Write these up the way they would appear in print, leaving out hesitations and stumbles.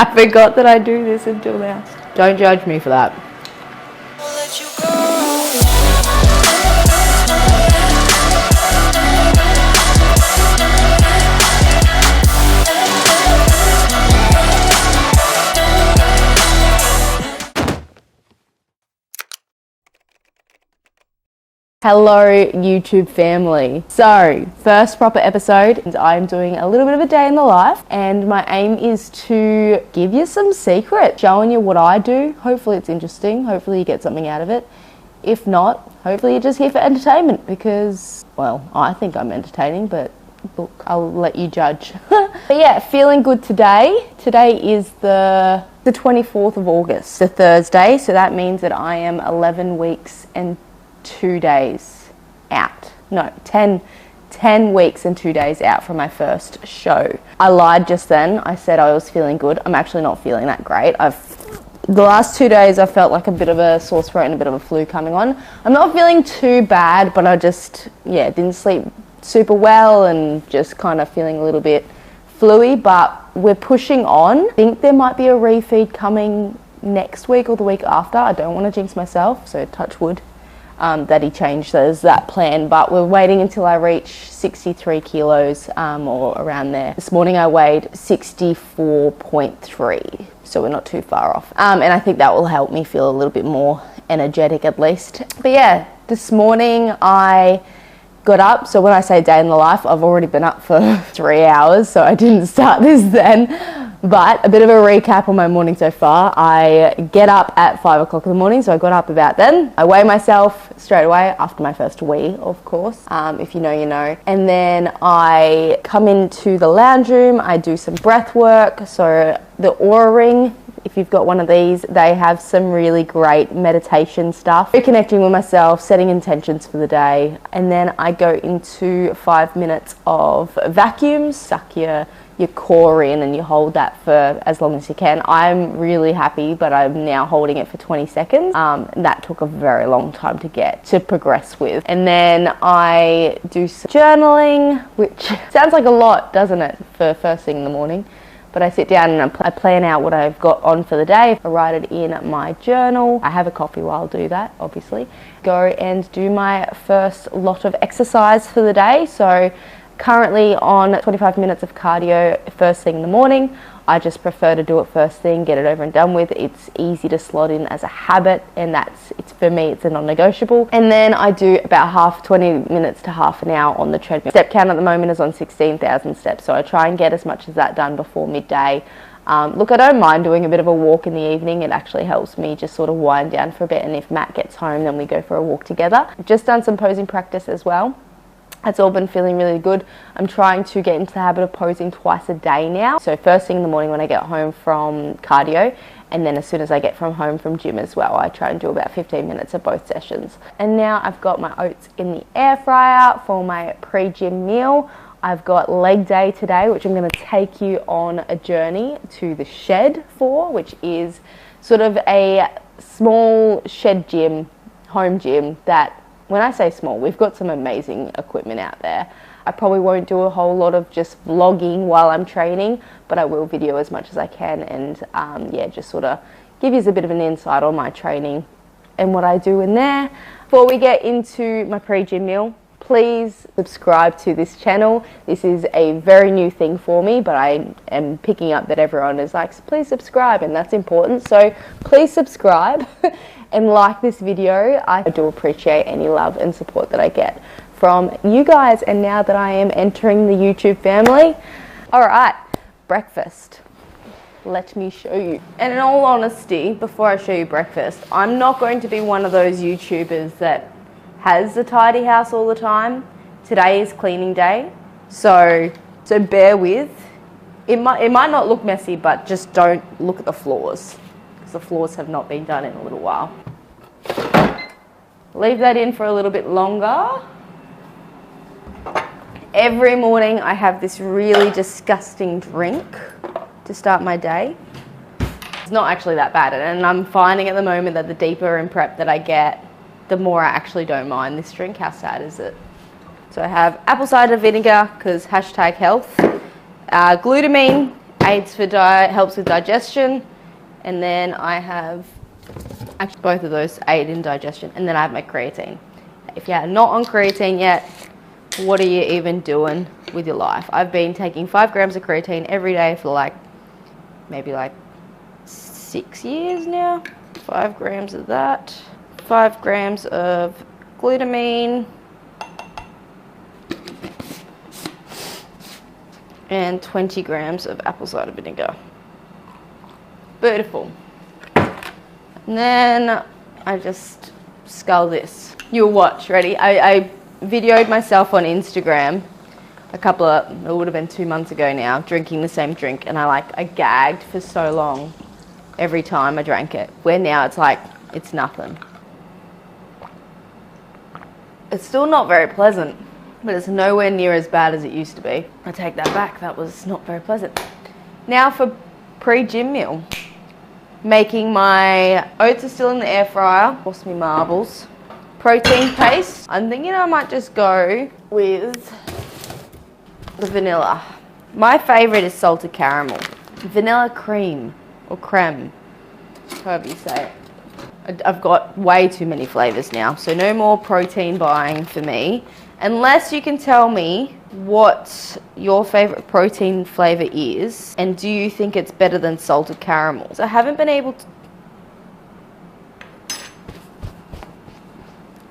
I forgot that I do this until now. Don't judge me for that. Hello YouTube family. So, first proper episode, and I'm doing a little bit of a day in the life, and my aim is to give you some secrets, showing you what I do. Hopefully it's interesting, hopefully you get something out of it. If not, hopefully you're just here for entertainment because, well, I think I'm entertaining, but look, I'll let you judge. But yeah, feeling good today. Today is the 24th of August, the Thursday, so that means that I am 11 weeks and 2 days out. No, 10 weeks and 2 days out from my first show. I lied just then. I said I was feeling good. I'm actually not feeling that great. The last 2 days I felt like a bit of a sore throat and a bit of a flu coming on. I'm not feeling too bad, but I just, didn't sleep super well and just kind of feeling a little bit fluey, but we're pushing on. I think there might be a refeed coming next week or the week after. I don't want to jinx myself, so touch wood. That he changed that plan, but we're waiting until I reach 63 kilos or around there. This morning I weighed 64.3, so we're not too far off. And I think that will help me feel a little bit more energetic at least. But yeah, this morning I got up, so when I say day in the life, I've already been up for 3 hours, so I didn't start this then. But a bit of a recap on my morning so far. I get up at 5 o'clock in the morning, so I got up about then. I weigh myself straight away after my first wee, of course. If you know, you know. And then I come into the lounge room, I do some breath work. So the Aura Ring, if you've got one of these, they have some really great meditation stuff. Reconnecting with myself, setting intentions for the day. And then I go into 5 minutes of vacuums, suck your core in and you hold that for as long as you can. I'm really happy, but I'm now holding it for 20 seconds. That took a very long time to progress with. And then I do some journaling, which sounds like a lot, doesn't it, for first thing in the morning? But I sit down and I plan out what I've got on for the day. I write it in my journal. I have a coffee while I do that, obviously. Go and do my first lot of exercise for the day. So currently on 25 minutes of cardio first thing in the morning. I just prefer to do it first thing, get it over and done with. It's easy to slot in as a habit, and for me, it's a non-negotiable. And then I do about 20 minutes to half an hour on the treadmill. Step count at the moment is on 16,000 steps, so I try and get as much as that done before midday. Look, I don't mind doing a bit of a walk in the evening. It actually helps me just sort of wind down for a bit, and if Matt gets home, then we go for a walk together. I've just done some posing practice as well. It's all been feeling really good. I'm trying to get into the habit of posing twice a day now. So first thing in the morning when I get home from cardio, and then as soon as I get home from gym as well, I try and do about 15 minutes of both sessions. And now I've got my oats in the air fryer for my pre-gym meal. I've got leg day today, which I'm going to take you on a journey to the shed for, which is sort of a small shed gym, home gym that, when I say small, we've got some amazing equipment out there. I probably won't do a whole lot of just vlogging while I'm training, but I will video as much as I can and just sort of give you a bit of an insight on my training and what I do in there. Before we get into my pre-gym meal, please subscribe to this channel. This is a very new thing for me, but I am picking up that everyone is like, please subscribe, and that's important. So please subscribe and like this video. I do appreciate any love and support that I get from you guys. And now that I am entering the YouTube family, all right, breakfast. Let me show you. And in all honesty, before I show you breakfast, I'm not going to be one of those YouTubers that has a tidy house all the time. Today is cleaning day, so bear with. It might not look messy, but just don't look at the floors, because the floors have not been done in a little while. Leave that in for a little bit longer. Every morning I have this really disgusting drink to start my day. It's not actually that bad, and I'm finding at the moment that the deeper in prep that I get, the more I actually don't mind this drink. How sad is it? So I have apple cider vinegar, because #health, glutamine, aids for diet, helps with digestion. And then I have, actually both of those aid in digestion. And then I have my creatine. If you're not on creatine yet, what are you even doing with your life? I've been taking 5 grams of creatine every day for like, maybe like 6 years now. 5 grams of that. 5 grams of glutamine. And 20 grams of apple cider vinegar. Beautiful. And then I just scull this. You'll watch, ready? I videoed myself on Instagram it would have been 2 months ago now, drinking the same drink, and I gagged for so long every time I drank it. Where now it's like, it's nothing. It's still not very pleasant, but it's nowhere near as bad as it used to be. I take that back, that was not very pleasant. Now for pre-gym meal. Making my oats are still in the air fryer, lost me marbles. Protein paste. I'm thinking I might just go with the vanilla. My favorite is salted caramel. Vanilla cream or creme, however you say it. I've got way too many flavors now, so no more protein buying for me. Unless you can tell me what your favorite protein flavor is, and do you think it's better than salted caramel? So I haven't been able to...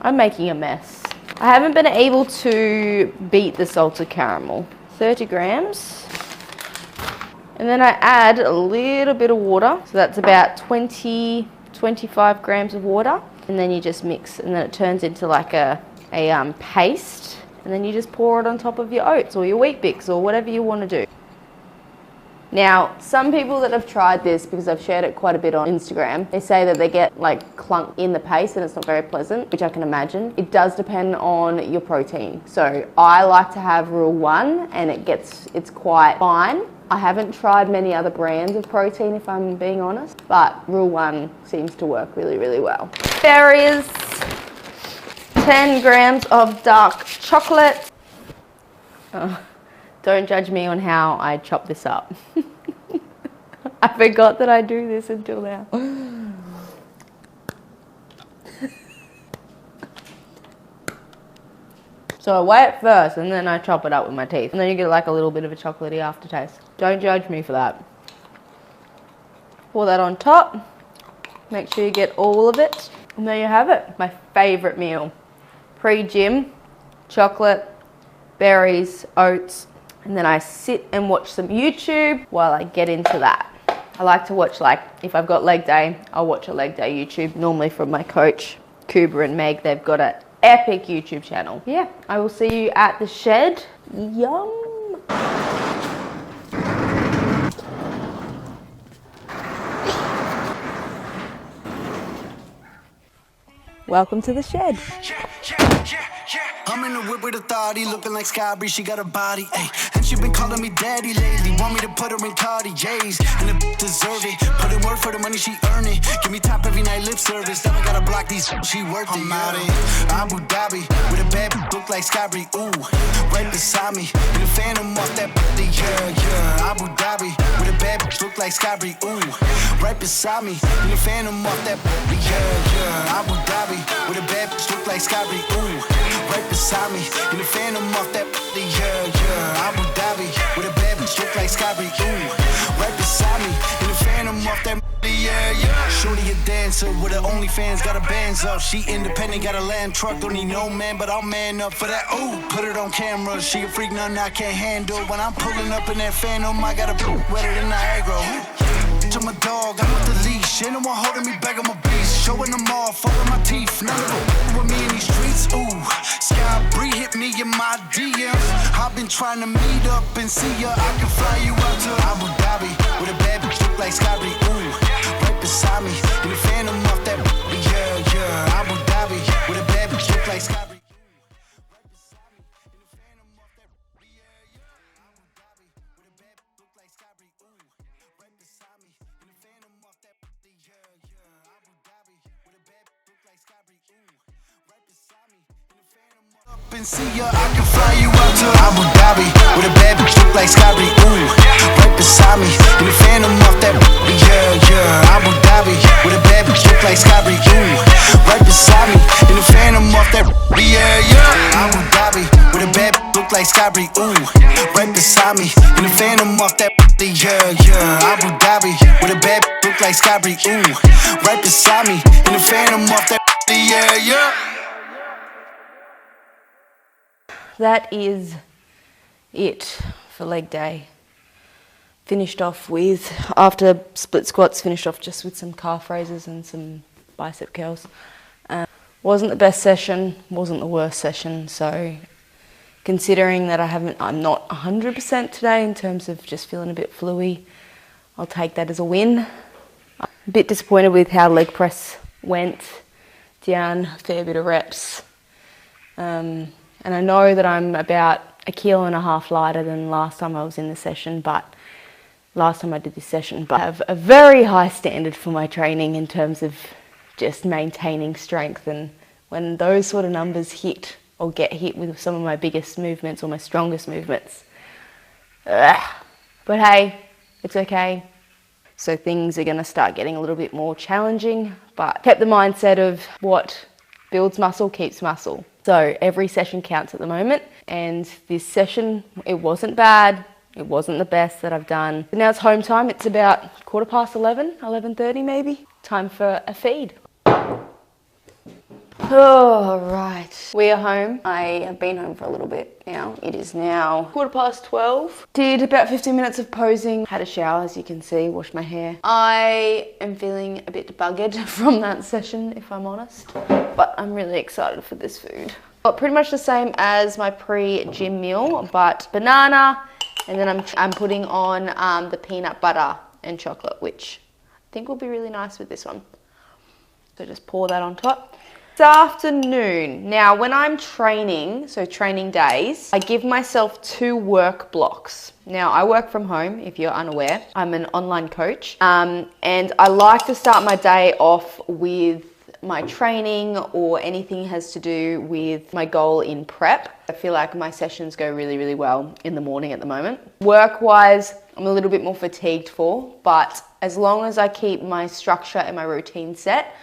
I'm making a mess. I haven't been able to beat the salted caramel. 30 grams. And then I add a little bit of water. So that's about 25 grams of water. And then you just mix, and then it turns into like a paste. And then you just pour it on top of your oats or your Wheat-Bix or whatever you want to do. Now, some people that have tried this, because I've shared it quite a bit on Instagram, they say that they get like clunked in the paste and it's not very pleasant, which I can imagine. It does depend on your protein. So I like to have Rule 1 and it's quite fine. I haven't tried many other brands of protein, if I'm being honest, but Rule 1 seems to work really, really well. Berries, 10 grams of dark chocolate. Don't judge me on how I chop this up. I forgot that I do this until now. So I weigh it first and then I chop it up with my teeth. And then you get like a little bit of a chocolatey aftertaste. Don't judge me for that. Pour that on top. Make sure you get all of it. And there you have it. My favorite meal. Pre-gym, chocolate, berries, oats. And then I sit and watch some YouTube while I get into that. I like to watch, like, if I've got leg day, I'll watch a leg day YouTube, normally from my coach, Kuba and Meg. They've got an epic YouTube channel. Yeah, I will see you at the shed. Yum. Welcome to the shed. I'm in the whip with authority, looking like Sky, she got a body, ayy. And she been calling me daddy lately, want me to put her in Cartier's, and the deserve it. Put in work for the money, she earn it. Give me top every night, lip service. Now I gotta block these, she worth it. I'm out in Abu Dhabi, with a bad look like Sky, ooh, right beside me. In the phantom off that body, yeah. Abu Dhabi, with a bad look like Sky, ooh, right beside me. In the phantom off that body, yeah. Abu Dhabi, with a bad look like Sky, ooh, right beside me. In the phantom off that body, yeah. Abu Dhabi, with a bad bitch look like Sky, ooh, right beside me. In the phantom off that body, yeah. Shorty a dancer with her OnlyFans, got her bands up. She independent, got a land truck, don't need no man, but I'll man up for that. Ooh, put it on camera, she a freak, nothing I can't handle. When I'm pulling up in that phantom, I got a wetter than Niagara. To my dog, I'm with the leash. Ain't no one holding me back, I'm a beast. Showing them off, falling my teeth. None of them with me in these streets. Ooh, Sky Bree hit me in my DMs. I've been trying to meet up and see ya. I can fly you out to Abu Dhabi with a bad bitch look like Sky Bree. Ooh, right beside me in the phantom off that. Yeah. Abu Dhabi with a bad bitch look like Sky Bree. And see ya, I can fly you out to Abu Dhabi, with a bad bitch look like Scotty, ooh. Right beside me, in the phantom off that, yeah, yeah. Abu Dhabi, with a bad bitch look like Scotty, ooh. Right beside me, in the phantom off that, yeah, yeah. Abu Dhabi, with a bad bitch look like Scotty, ooh. Right beside me, in the phantom off that, yeah, yeah. Abu Dhabi, with a bad bitch look like Scotty, ooh. Right beside me, in the phantom off that, yeah, yeah. That is it for leg day. Finished off with, after split squats, finished off just with some calf raises and some bicep curls. Wasn't the best session, wasn't the worst session, so considering that I'm not 100% today in terms of just feeling a bit fluey, I'll take that as a win. I'm a bit disappointed with how leg press went, down a fair bit of reps. And I know that I'm about 1.5 kilos lighter than last time I was in the session, last time I did this session, but I have a very high standard for my training in terms of just maintaining strength, and when those sort of numbers hit or get hit with some of my biggest movements or my strongest movements, but hey, it's okay. So things are going to start getting a little bit more challenging, but kept the mindset of what builds muscle keeps muscle. So every session counts at the moment, and this session, it wasn't bad. It wasn't the best that I've done. But now it's home time. It's about 11:15, 11:30 maybe. Time for a feed. All right, we are home. I have been home for a little bit now. It is now 12:15. Did about 15 minutes of posing. Had a shower, as you can see, washed my hair. I am feeling a bit buggered from that session, if I'm honest, but I'm really excited for this food. Got pretty much the same as my pre-gym meal, but banana, and then I'm putting on the peanut butter and chocolate, which I think will be really nice with this one. So just pour that on top. This afternoon, now when I'm training, so training days, I give myself 2 work blocks. Now I work from home, if you're unaware. I'm an online coach, and I like to start my day off with my training or anything has to do with my goal in prep. I feel like my sessions go really, really well in the morning at the moment. Work-wise, I'm a little bit more fatigued for, but as long as I keep my structure and my routine set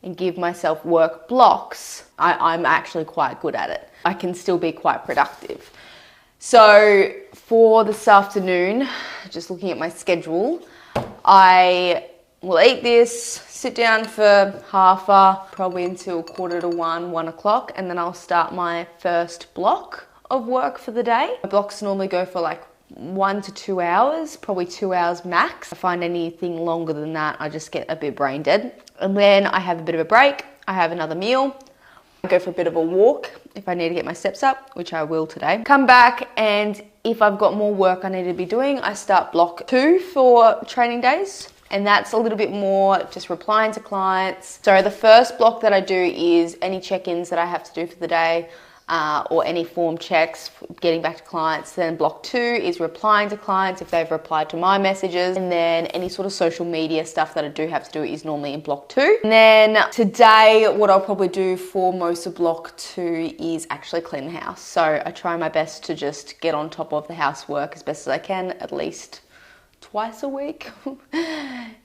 and give myself work blocks, I'm actually quite good at it. I can still be quite productive. So for this afternoon, just looking at my schedule, I will eat this, sit down for probably until 1:45, 1 o'clock, and then I'll start my first block of work for the day. My blocks normally go for like 1 to 2 hours, probably 2 hours max. If I find anything longer than that, I just get a bit brain dead. And then I have a bit of a break, I have another meal, I go for a bit of a walk if I need to get my steps up, which I will today. Come back, and if I've got more work I need to be doing, I start block 2 for training days. And that's a little bit more just replying to clients. So the first block that I do is any check-ins that I have to do for the day, or any form checks, getting back to clients. Then block 2 is replying to clients if they've replied to my messages. And then any sort of social media stuff that I do have to do is normally in block 2. And then today, what I'll probably do for most of block 2 is actually clean the house. So I try my best to just get on top of the housework as best as I can, at least twice a week.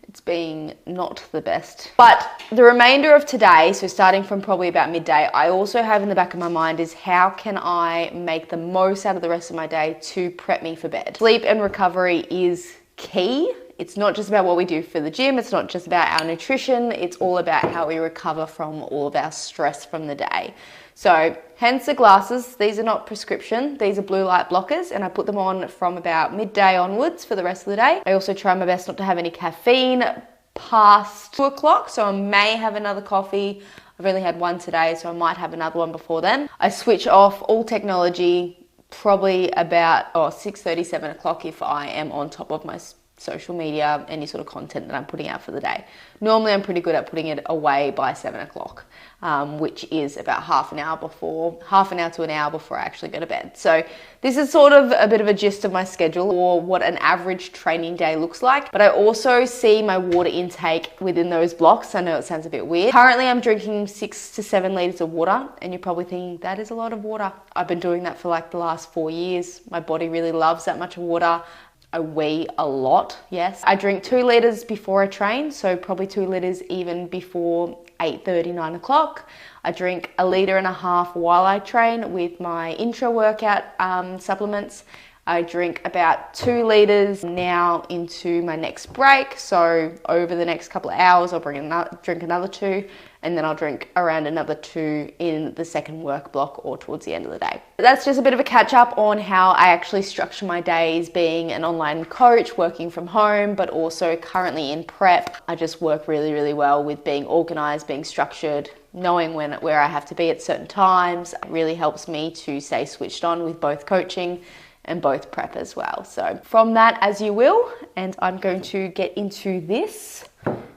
It's been not the best. But the remainder of today, so starting from probably about midday, I also have in the back of my mind is how can I make the most out of the rest of my day to prep me for bed. Sleep and recovery is key. It's not just about what we do for the gym. It's not just about our nutrition. It's all about how we recover from all of our stress from the day. So hence the glasses. These are not prescription. These are blue light blockers, and I put them on from about midday onwards for the rest of the day. I also try my best not to have any caffeine past 2 o'clock. So I may have another coffee. I've only had one today, so I might have another one before then. I switch off all technology probably about 6:30, 7 o'clock if I am on top of my social media, any sort of content that I'm putting out for the day. Normally I'm pretty good at putting it away by 7 o'clock, which is about half an hour to an hour before I actually go to bed. So this is sort of a bit of a gist of my schedule, or what an average training day looks like. But I also see my water intake within those blocks. I know it sounds a bit weird. Currently I'm drinking 6 to 7 liters of water, and you're probably thinking that is a lot of water. I've been doing that for like the last 4 years. My body really loves that much water. I wee a lot, yes. I drink 2 liters before I train, so probably 2 liters even before 8:30, 9 o'clock. I drink 1.5 liters while I train with my intra workout supplements. I drink about 2 liters now into my next break. So over the next couple of hours, I'll drink another 2, and then I'll drink around another 2 in the second work block or towards the end of the day. That's just a bit of a catch up on how I actually structure my days, being an online coach, working from home, but also currently in prep. I just work really, really well with being organized, being structured, knowing where I have to be at certain times. It really helps me to stay switched on with both coaching and both prep as well. So from that, as you will, and I'm going to get into this.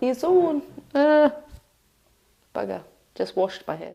Here's all, bugger, just washed my hair.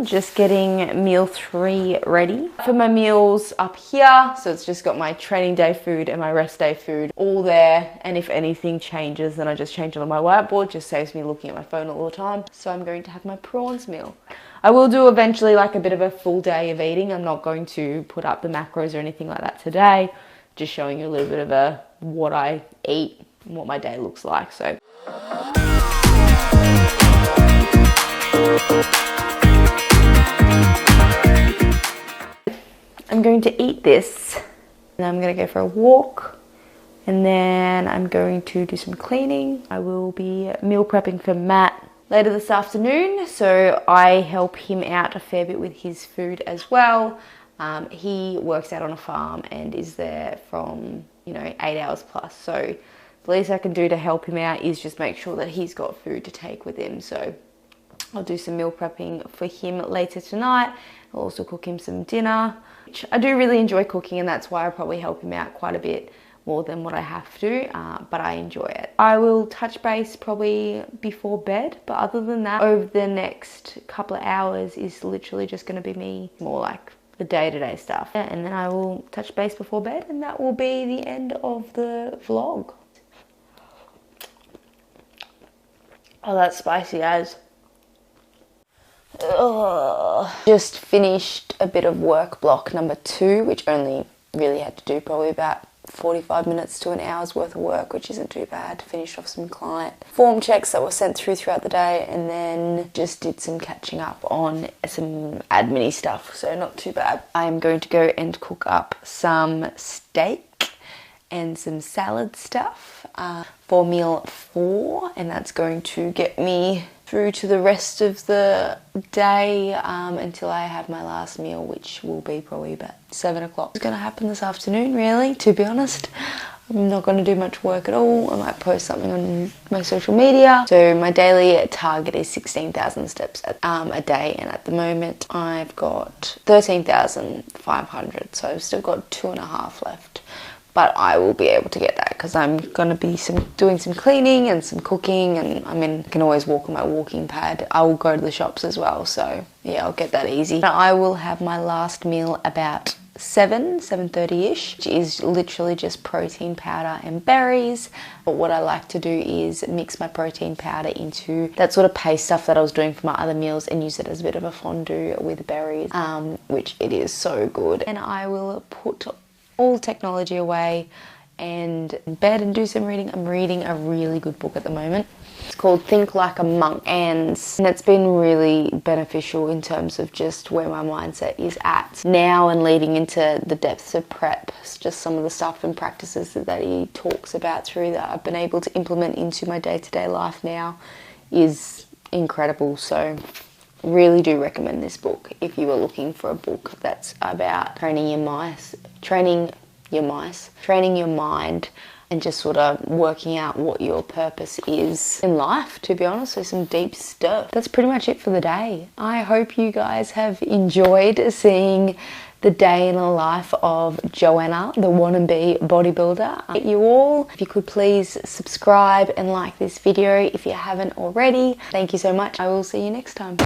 Just getting meal 3 ready. For my meals up here, so it's just got my training day food and my rest day food all there, and if anything changes then I just change it on my whiteboard. Just saves me looking at my phone all the time. So I'm going to have my prawns meal. I will do eventually like a bit of a full day of eating. I'm not going to put up the macros or anything like that today, just showing you a little bit of what I eat and what my day looks like. So I'm going to eat this, and I'm going to go for a walk, and then I'm going to do some cleaning. I will be meal prepping for Matt later this afternoon, so I help him out a fair bit with his food as well. He works out on a farm and is there from 8 hours plus, so the least I can do to help him out is just make sure that he's got food to take with him. So I'll do some meal prepping for him later tonight. I'll also cook him some dinner. I do really enjoy cooking, and that's why I probably help him out quite a bit more than what I have to, but I enjoy it. I will touch base probably before bed, but other than that, over the next couple of hours is literally just going to be me, more like the day-to-day stuff. And then I will touch base before bed, and that will be the end of the vlog. Oh, that's spicy, guys. Just finished a bit of work block number 2, which only really had to do probably about 45 minutes to an hour's worth of work, which isn't too bad. Finished off some client form checks that were sent throughout the day, and then just did some catching up on some admin-y stuff, so not too bad. I am going to go and cook up some steak and some salad stuff for meal 4, and that's going to get me through to the rest of the day until I have my last meal, which will be probably about 7 o'clock. It's going to happen this afternoon, really, to be honest. I'm not going to do much work at all. I might post something on my social media. So my daily target is 16,000 steps a day, and at the moment I've got 13,500, so I've still got 2.5 left. But I will be able to get that because I'm going to be doing some cleaning and some cooking, and I can always walk on my walking pad. I will go to the shops as well, so yeah, I'll get that easy. I will have my last meal about 7:30ish, which is literally just protein powder and berries. But what I like to do is mix my protein powder into that sort of paste stuff that I was doing for my other meals and use it as a bit of a fondue with berries, which it is so good. And I will put all technology away and in bed and do some reading. I'm reading a really good book at the moment. It's called Think Like a Monk, and it's been really beneficial in terms of just where my mindset is at now and leading into the depths of prep. It's just some of the stuff and practices that he talks about through that I've been able to implement into my day-to-day life now is incredible. So really do recommend this book if you are looking for a book that's about training your mice, training your mind, and just sort of working out what your purpose is in life, to be honest. So some deep stuff. That's pretty much it for the day. I hope you guys have enjoyed seeing the day in the life of Joanna, the wannabe bodybuilder. You all, if you could please subscribe and like this video if you haven't already. Thank you so much. I will see you next time.